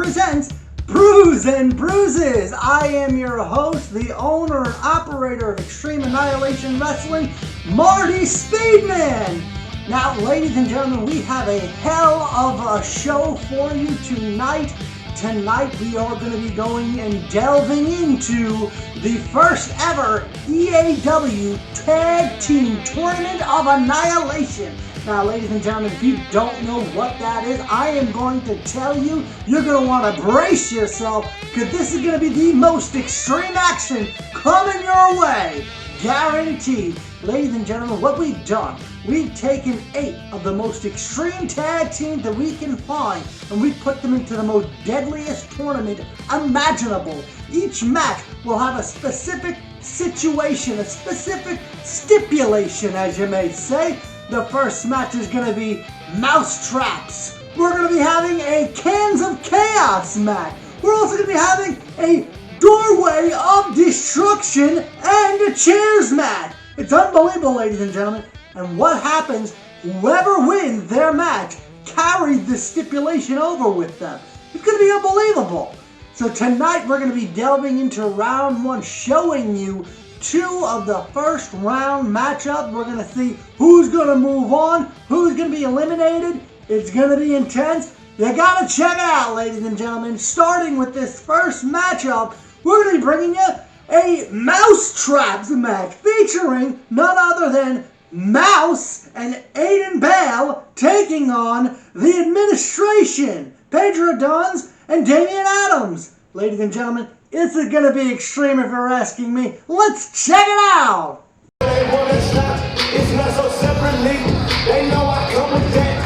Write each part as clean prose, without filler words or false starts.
presents Brews Bruises. I am your host, the owner and operator of Extreme Annihilation Wrestling, Marty Speedman. Now, ladies and gentlemen, we have a hell of a show for you tonight. Tonight we are going to be going and delving into the first ever EAW Tag Team Tournament of Annihilation. Now, ladies and gentlemen, if you don't know what that is, I am going to tell you, you're going to want to brace yourself, because this is going to be the most extreme action coming your way. Guaranteed. Ladies and gentlemen, what we've done, we've taken 8 of the most extreme tag teams that we can find, and we put them into the most deadliest tournament imaginable. Each match will have a specific situation, a specific stipulation, as you may say. The first match is going to be Mouse Traps. We're going to be having a Cans of Chaos match. We're also going to be having a Doorway of Destruction and a Chairs match. It's unbelievable, ladies and gentlemen. And what happens, whoever wins their match carries the stipulation over with them. It's going to be unbelievable. So tonight we're going to be delving into round 1, showing you 2 of the first round matchup. We're going to see who's going to move on, who's going to be eliminated. It's going to be intense. You got to check it out, ladies and gentlemen. Starting with this first matchup, we're going to be bringing you a Mouse Traps match featuring none other than Mouse and Aidan Baal taking on the Administration, Pedro Duns and Damian Adams. Ladies and gentlemen, this is going to be extreme if you're asking me. Let's check it out! It's not so separately. They know I come with that.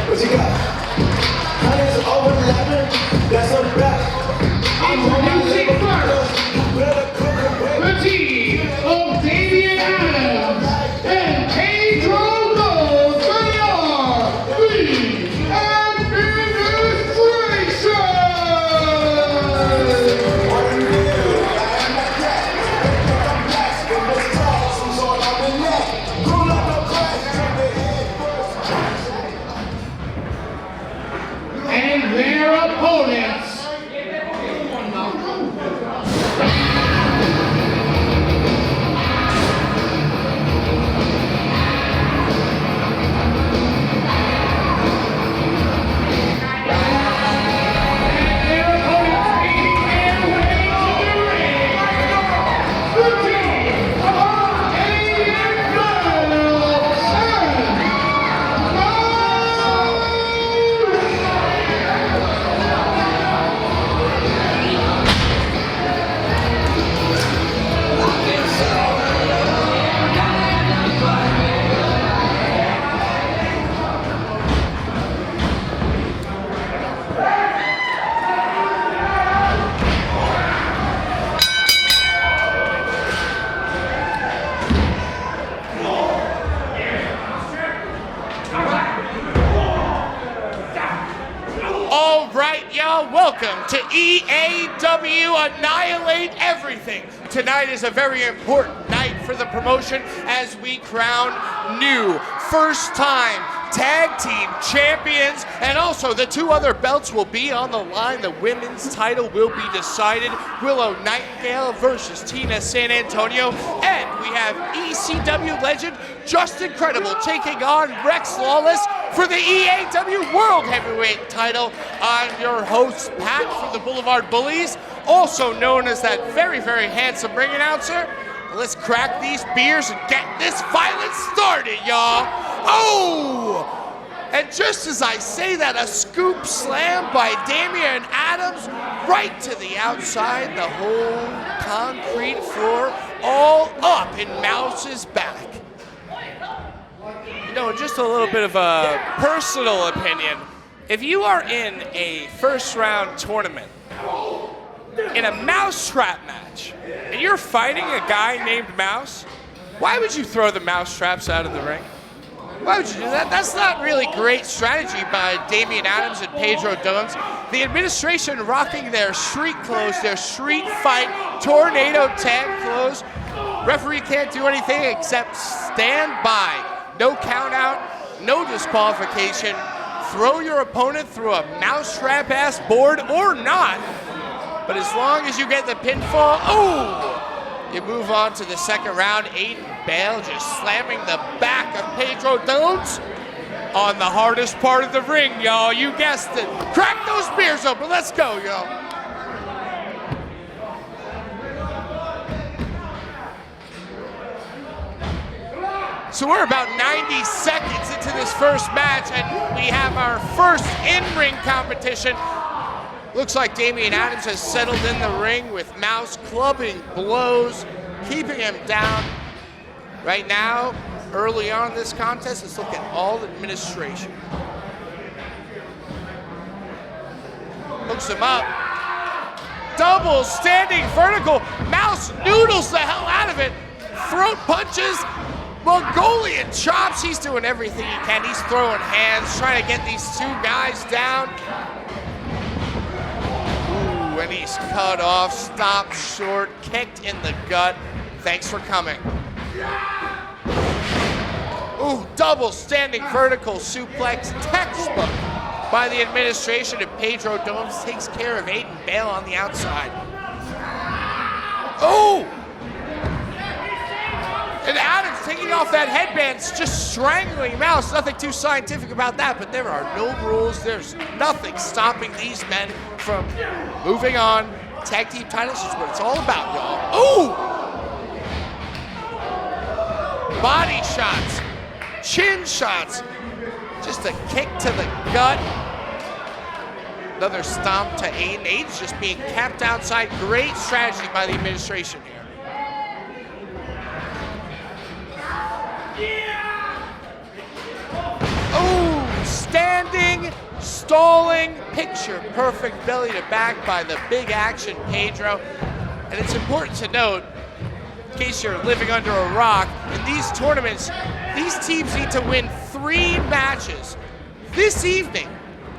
What you got? Honey's overlapping. That's a back. I'm on my level. The team of Damian Adams and Pedro Duns, they are the and their opponents. Welcome to EAW Annihilate Everything. Tonight is a very important night for the promotion as we crown new first-time tag team champions, and also the 2 other belts will be on the line. The women's title will be decided. Willow Nightingale versus Tina San Antonio, and we have ECW legend Just Incredible taking on Rex Lawless for the EAW World Heavyweight title. I'm your host, Pat, from the Boulevard Bullies, also known as that very, very handsome ring announcer. Let's crack these beers and get this violence started, y'all. Oh! And just as I say that, a scoop slam by Damian Adams right to the outside, the whole concrete floor all up in Mouse's back. You know, just a little bit of a personal opinion. If you are in a first round tournament, in a mousetrap match, and you're fighting a guy named Mouse, why would you throw the mouse traps out of the ring? Why would you do that? That's not really great strategy by Damian Adams and Pedro Duns. The Administration rocking their street clothes, their street fight tornado tag clothes. Referee can't do anything except stand by. No count out, no disqualification. throw your opponent through a mousetrap-ass board or not. But as long as you get the pinfall, you move on to the second round. Aidan Baal just slamming the back of Pedro Dones on the hardest part of the ring, y'all. You guessed it. Crack those beers open. Let's go, y'all. So we're about 90 seconds into this first match, and we have our first in-ring competition. Looks like Damian Adams has settled in the ring with Mouse clubbing blows, keeping him down. Right now, early on in this contest, let's look at all administration. Hooks him up. Double standing vertical. Mouse noodles the hell out of it. Throat punches. Mongolian chops. He's doing everything he can. He's throwing hands, trying to get these two guys down. Ooh, and he's cut off, stopped short, kicked in the gut. Thanks for coming. Ooh, double standing vertical suplex, textbook by the administration, and Pedro Domes takes care of Aidan Baal on the outside. Oh! And Adams taking off that headband, just strangling Mouse. Nothing too scientific about that, but there are no rules. There's nothing stopping these men from moving on. Tag team titles is what it's all about, y'all. Ooh! Body shots, chin shots, just a kick to the gut. Another stomp to Aidan. Aidan's just being kept outside. Great strategy by the administration here. Oh, standing, stalling, picture perfect belly to back by the big action Pedro. And it's important to note, in case you're living under a rock, in these tournaments, these teams need to win 3 matches this evening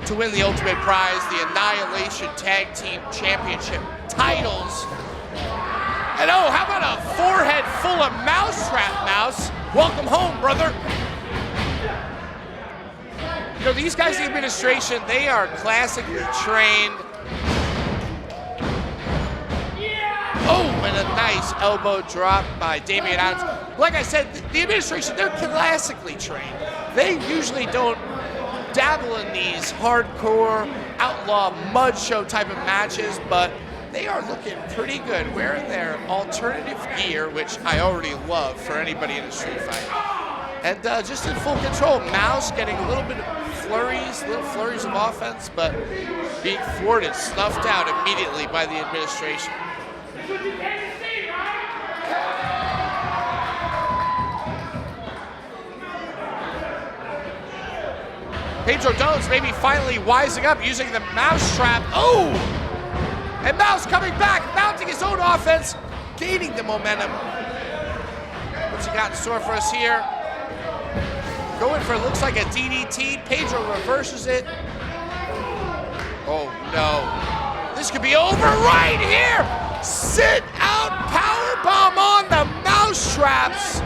to win the ultimate prize, the Annihilation Tag Team Championship titles. And oh, how about a forehead full of mousetrap, Mouse? Welcome home, brother. You know, these guys in the administration, they are classically trained. Oh, and a nice elbow drop by Damian Adams. Like I said, the administration, they're classically trained. They usually don't dabble in these hardcore, outlaw, mud show type of matches, but they are looking pretty good, wearing their alternative gear, which I already love for anybody in a street fight. And just in full control. Mouse getting a little bit of little flurries of offense, but being thwarted, snuffed out immediately by the administration. Pedro Dones maybe finally wising up, using the mouse trap. Oh! And Mouse coming back, mounting his own offense, gaining the momentum. What's he got in store for us here? Going for, looks like a DDT. Pedro reverses it. Oh no. This could be over right here. Sit out powerbomb on the mouse traps.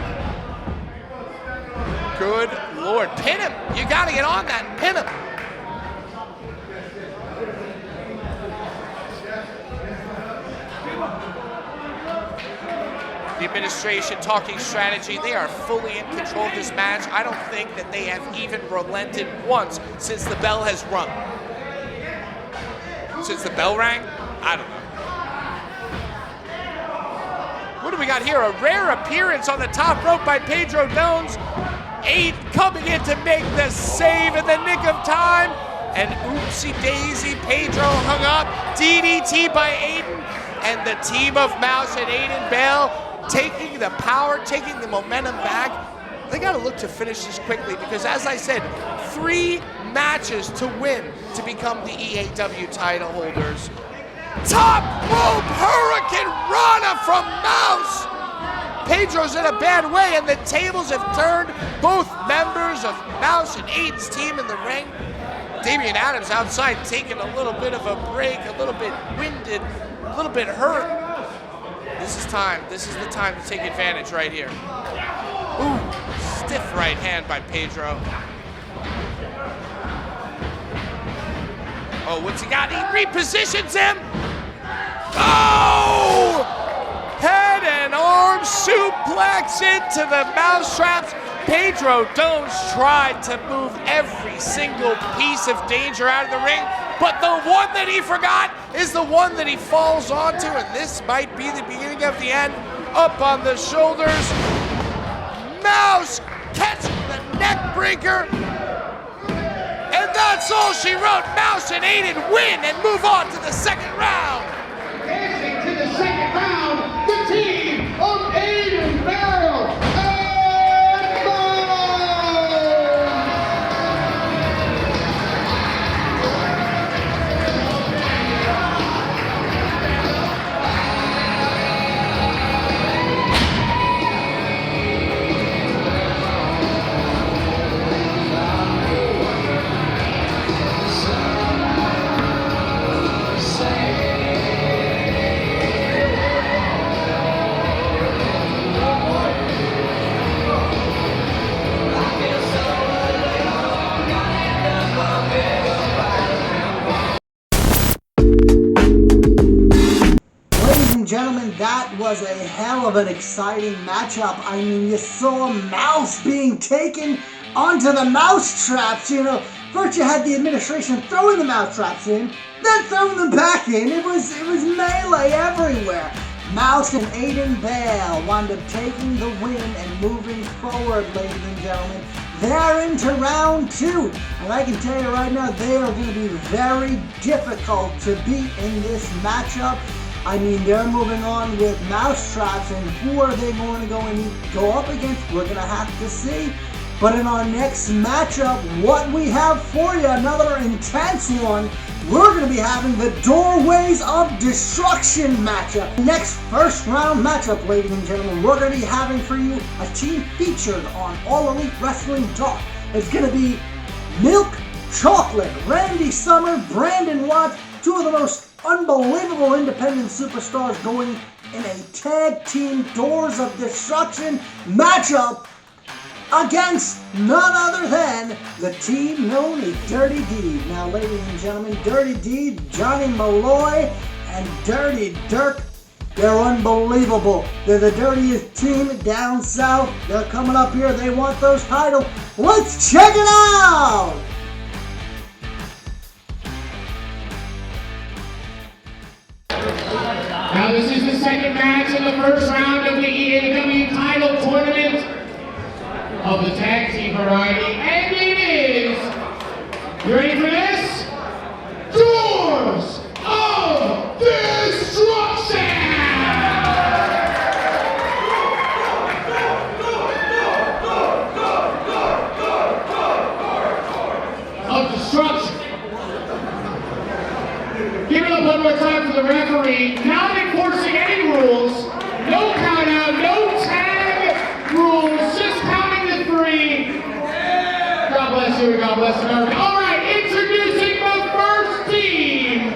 Good Lord. Pin him. You got to get on that and pin him. The administration talking strategy. They are fully in control of this match. I don't think that they have even relented once since the bell has rung. Since the bell rang? I don't know. What do we got here? A rare appearance on the top rope by Pedro Dones. Aidan coming in to make the save in the nick of time. And oopsie daisy, Pedro hung up. DDT by Aidan. And the team of Mouse and Aidan Baal taking the power, taking the momentum back. They got to look to finish this quickly because, as I said, 3 matches to win to become the EAW title holders. Top rope hurricane rana from Mouse. Pedro's in a bad way, and the tables have turned. Both members of Mouse and Aidan's team in the ring. Damian Adams outside taking a little bit of a break, a little bit winded, a little bit hurt. This is time. This is the time to take advantage right here. Ooh, stiff right hand by Pedro. Oh, what's he got? He repositions him. Oh! Head and arm suplex into the mousetraps. Pedro Dones tried to move every single piece of danger out of the ring, but the one that he forgot is the one that he falls onto, and this might be the beginning of the end. Up on the shoulders. Mouse catching the neck breaker. And that's all she wrote. Mouse and Aidan win and move on to the second round. Advancing to the second round, the team of Aidan, Baal, and Baal. Ladies and gentlemen, that was a hell of an exciting matchup. I mean, you saw Mouse being taken onto the mousetraps, you know. First you had the administration throwing the mousetraps in, then throwing them back in. It was melee everywhere. Mouse and Aidan Baal wound up taking the win and moving forward, ladies and gentlemen. They're into round 2, and I can tell you right now, they are going to be very difficult to beat in this matchup. I mean, they're moving on with mousetraps, and who are they going to go up against? We're going to have to see. But in our next matchup, what we have for you, another intense one, we're going to be having the Doorways of Destruction matchup. Next first round matchup, ladies and gentlemen, we're going to be having for you a team featured on All Elite Wrestling Talk. It's going to be Milk Chocolate, Randy Summer, Brandon Watts, two of the most unbelievable independent superstars going in a tag team Doors of Destruction matchup against none other than the team known as Dirty Deed. Now, ladies and gentlemen, Dirty Deed, Johnny Malloy, and Dirty Dirk, they're unbelievable. They're the dirtiest team down south. They're coming up here. They want those titles. Let's check it out! Now this is the second match in the first round of the EAW title tournament of the tag team variety, and it is, you ready for this? Doors of Destruction! Of Destruction. Give it up one more time for the referee, not enforcing any rules, no count out, no tag rules, just counting to 3. God bless you, God bless America. All right, introducing the first team.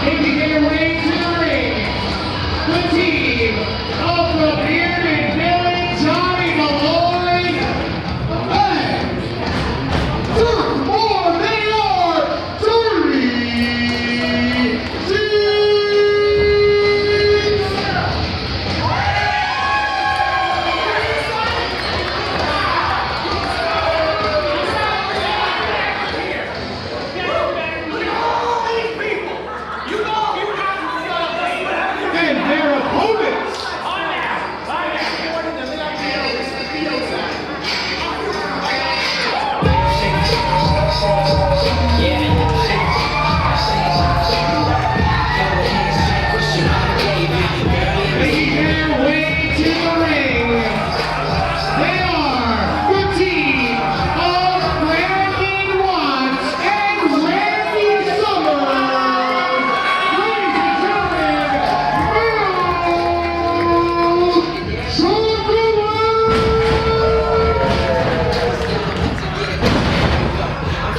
Making their way to the ring, the team of the bearded villain Johnny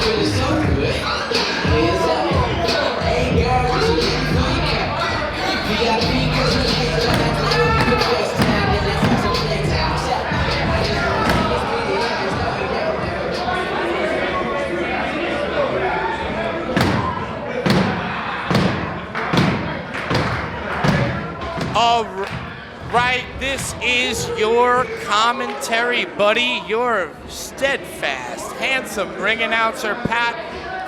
feeling so good. Hands up. Hey girl, what you getting for your cup? VIP, cause you can't try to do it for the first time. And let's have some playtime. I just wanna see this video. Just know you down there. All right, this is your commentary buddy, your steadfast, handsome ring announcer, Pat,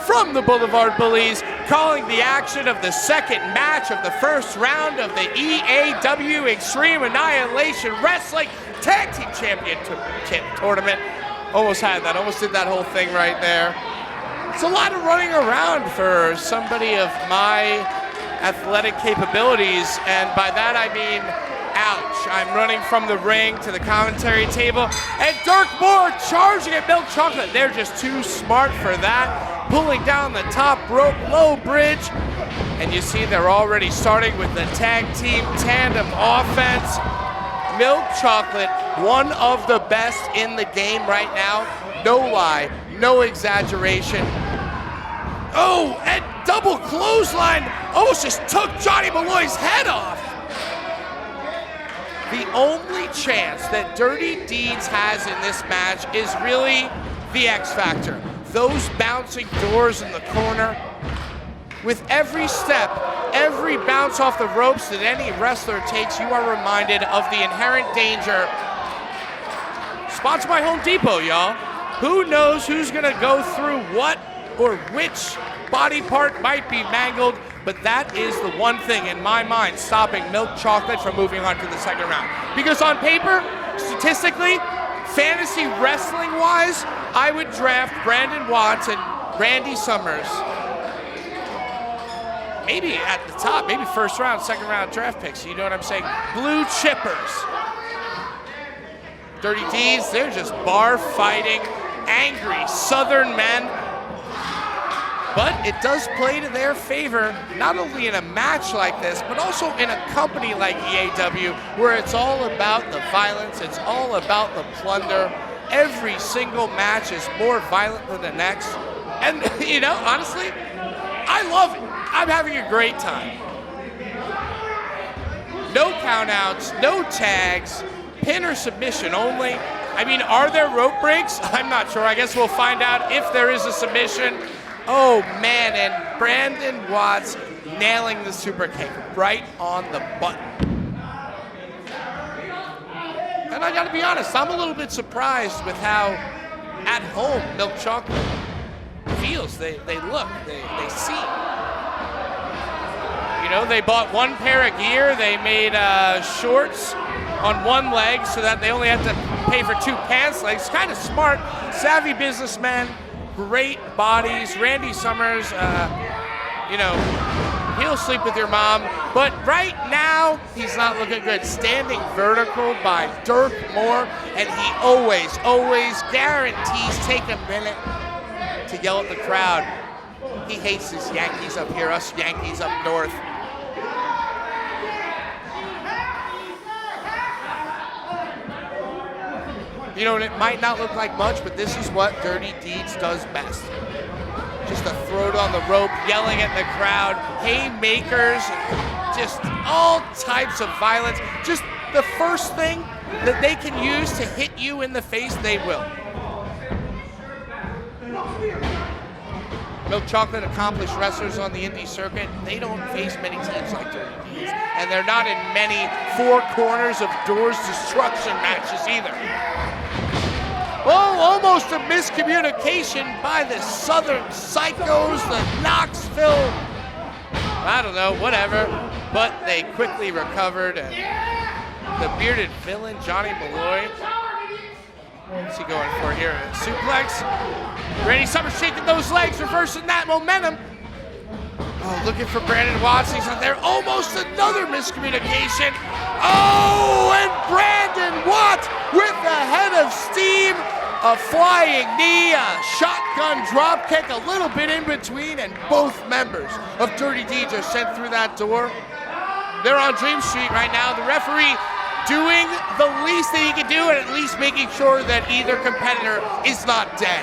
from the Boulevard Bullies, calling the action of the second match of the first round of the EAW Extreme Annihilation Wrestling Tag Team Championship Tournament. Almost had that, almost did that whole thing right there. It's a lot of running around for somebody of my athletic capabilities, and by that I mean, ouch. I'm running from the ring to the commentary table, and Dirk Moore charging at Milk Chocolate. They're just too smart for that. Pulling down the top rope, low bridge, and you see they're already starting with the tag team tandem offense. Milk Chocolate, one of the best in the game right now. No lie, no exaggeration. Oh, and double clothesline almost just took Johnny Malloy's head off. The only chance that Dirty Deeds has in this match is really the X Factor. Those bouncing doors in the corner. With every step, every bounce off the ropes that any wrestler takes, you are reminded of the inherent danger. Sponsored by Home Depot, y'all. Who knows who's gonna go through what or which body part might be mangled, but that is the one thing in my mind stopping Milk Chocolate from moving on to the second round. Because on paper, statistically, fantasy wrestling-wise, I would draft Brandon Watts and Randy Summers. Maybe at the top, maybe first round, second round draft picks, you know what I'm saying? Blue chippers. Dirty D's, they're just bar fighting, angry Southern men. But it does play to their favor, not only in a match like this, but also in a company like EAW, where it's all about the violence, it's all about the plunder. Every single match is more violent than the next. And, you know, honestly, I love it. I'm having a great time. No countouts, no tags, pin or submission only. I mean, are there rope breaks? I'm not sure. I guess we'll find out if there is a submission. Oh man, and Brandon Watts nailing the super kick right on the button. And I gotta be honest, I'm a little bit surprised with how at home Milk Chocolate feels. They look, they see. You know, they bought one pair of gear, they made shorts on one leg so that they only have to pay for two pants legs. Kind of smart, savvy businessman. Great bodies. Randy Summers, you know, he'll sleep with your mom, but right now he's not looking good. Standing vertical by Dirk Moore, and he always guarantees take a minute to yell at the crowd. He hates his Yankees up here, us Yankees up north. You know, and it might not look like much, but this is what Dirty Deeds does best. Just a throat on the rope, yelling at the crowd, haymakers, just all types of violence. Just the first thing that they can use to hit you in the face, they will. Milk Chocolate, accomplished wrestlers on the indie circuit, they don't face many teams like Dirty Deeds. And they're not in many four corners of doors destruction matches either. Oh, almost a miscommunication by the Southern Psychos, the Knoxville, I don't know, whatever. But they quickly recovered, and the bearded villain, Johnny Malloy, what's he going for here? A suplex. Randy Summers shaking those legs, reversing that momentum. Oh, looking for Brandon Watts. He's out there. Almost another miscommunication. Oh, and Brandon Watts with the head of steam. A flying knee, a shotgun drop kick, a little bit in between, and both members of Dirty Deeds are sent through that door. They're on Dream Street right now. The referee doing the least that he can do, and at least making sure that either competitor is not dead.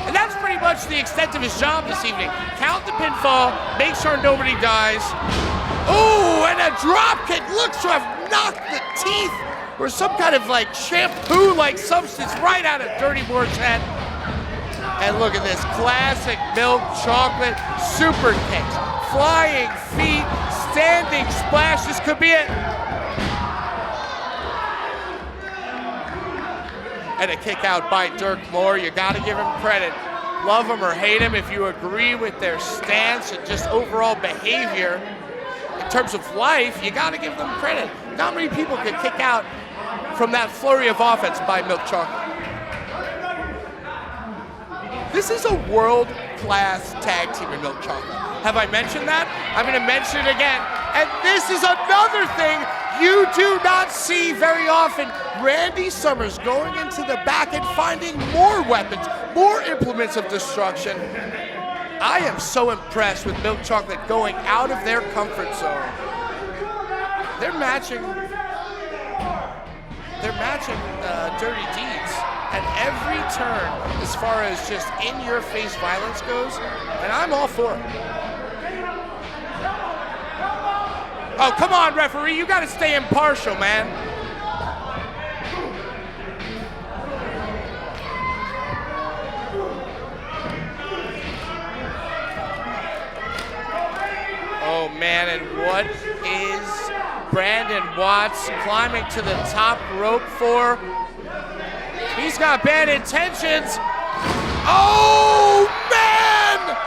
And that's pretty much the extent of his job this evening. Count the pinfall, make sure nobody dies. Ooh, and a drop kick looks to have knocked the teeth or some kind of like shampoo-like substance right out of Dirty Moore's head. And look at this, classic milk chocolate super kicks, flying feet, standing splash. This could be it. And a kick out by Dirk Moore. You gotta give him credit. Love him or hate him, if you agree with their stance and just overall behavior in terms of life, you gotta give them credit. Not many people could kick out from that flurry of offense by Milk Chocolate. This is a world-class tag team in Milk Chocolate. Have I mentioned that? I'm gonna mention it again. And this is another thing you do not see very often. Randy Summers going into the back and finding more weapons, more implements of destruction. I am so impressed with Milk Chocolate going out of their comfort zone. They're matching Dirty Deeds at every turn as far as just in-your-face violence goes, and I'm all for it. Oh, come on, referee, you gotta stay impartial, man. Oh man, and what is Brandon Watts climbing to the top rope for? He's got bad intentions. Oh man!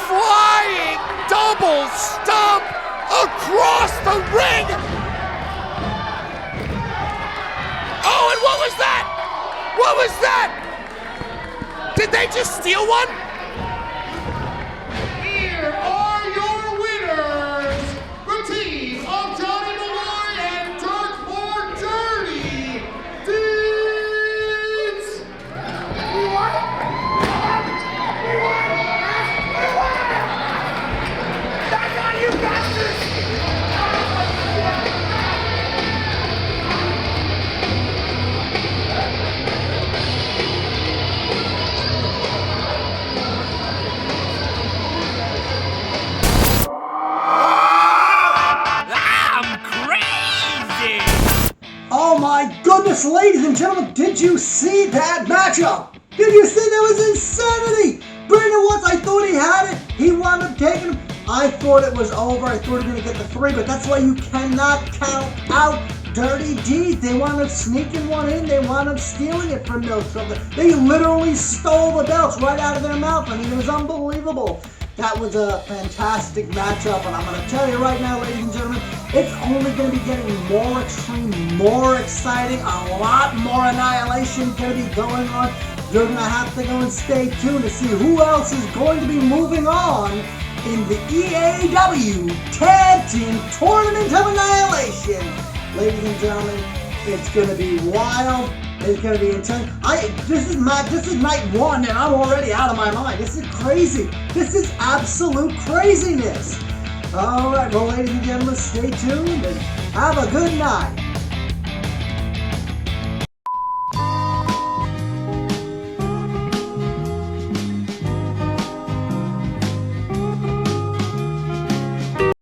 Flying double stomp across the ring! Oh, and what was that? What was that? Did they just steal one? Here are your winners, the team of Johnny Malloy and Dirk Moore Dirty Deeds. That's how you got this. Oh my goodness, ladies and gentlemen, did you see that matchup? Did you see that was insanity? Brandon Watts, I thought he had it. He wound up taking him. I thought it was over. I thought he was going to get the 3, but that's why you cannot count out Dirty Deeds. They wound up sneaking one in. They wound up stealing it from Milk Chocolate. They literally stole the belts right out of their mouth. I mean, it was unbelievable. That was a fantastic matchup, and I'm going to tell you right now, ladies and gentlemen, it's only going to be getting more extreme, more exciting, a lot more Annihilation going to be going on. You're going to have to go and stay tuned to see who else is going to be moving on in the EAW Tag Team Tournament of Annihilation. Ladies and gentlemen, it's going to be wild. It's going to be intense. This is night 1 and I'm already out of my mind. This is crazy. This is absolute craziness. All right, well, ladies and gentlemen, stay tuned and have a good night.